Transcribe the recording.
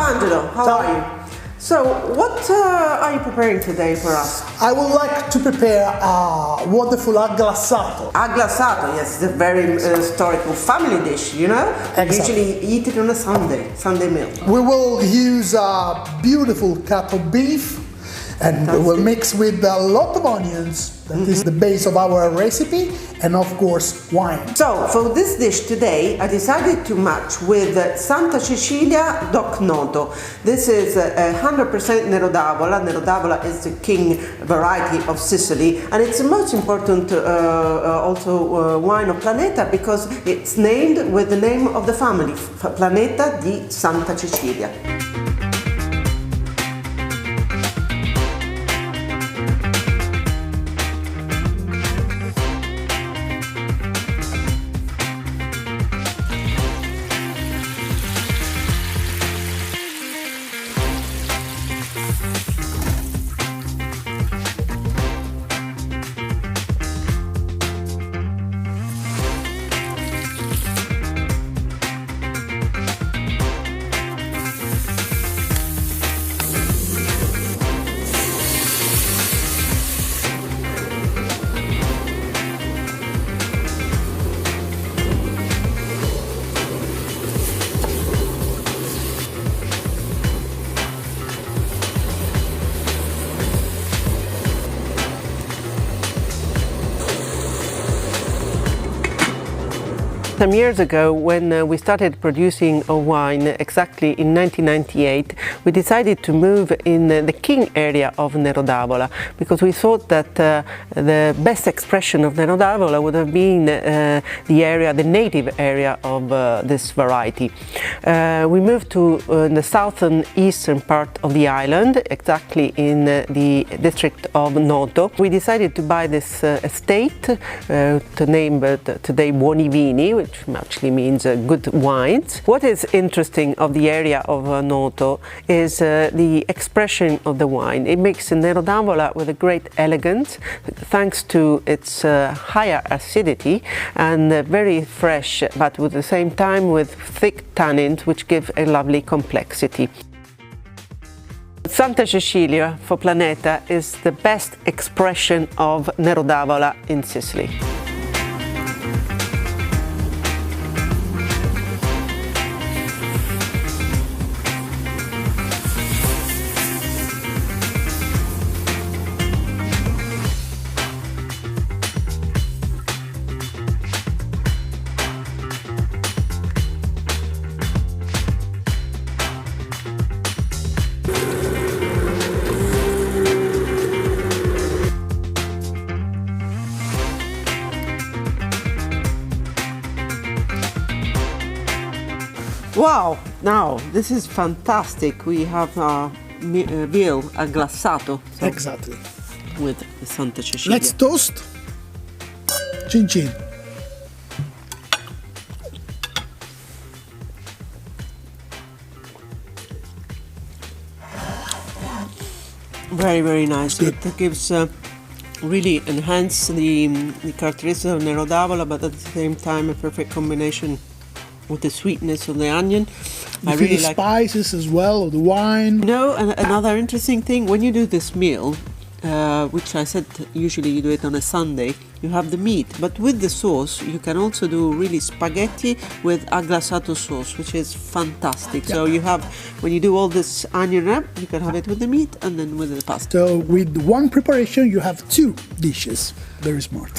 Ciao Angelo, how Ciao. are you? So, what are you preparing today for us? I would like to prepare a wonderful agglassato. Agglassato, yes, it's a very historical family dish, you know? We Exactly. usually eat it on a Sunday meal. We will use a beautiful cut of beef and we will mix with a lot of onions. That is the base of our recipe, and of course wine. So, for this dish today, I decided to match with Santa Cecilia DOC Noto. This is 100% Nero d'Avola. Nero d'Avola is the king variety of Sicily, and it's the most important wine of Planeta because it's named with the name of the family, Planeta di Santa Cecilia. Some years ago, when we started producing a wine, exactly in 1998, we decided to move in the king area of Nero d'Avola because we thought that the best expression of Nero d'Avola would have been the native area of this variety. We moved to the southern eastern part of the island, exactly in the district of Noto. We decided to buy this estate, to name it today Buoni Vini, which actually means good wines. What is interesting of the area of Noto is the expression of the wine. It makes Nero d'Avola with a great elegance, thanks to its higher acidity and very fresh, but at the same time with thick tannins, which give a lovely complexity. Santa Cecilia for Planeta is the best expression of Nero d'Avola in Sicily. Wow, now this is fantastic. We have veal agglassato. So Exactly. with Santa Cecilia. Let's toast. Chin chin. Very, very nice. It gives really enhance the characteristics of Nero d'Avola, but at the same time a perfect combination with the sweetness of the onion. I really like spices as well, of the wine. You know, another interesting thing, when you do this meal, which I said usually you do it on a Sunday, you have the meat, but with the sauce you can also do really spaghetti with agglassato sauce, which is fantastic. So you have, when you do all this onion wrap, you can have it with the meat and then with the pasta. So with one preparation you have two dishes. Very smart.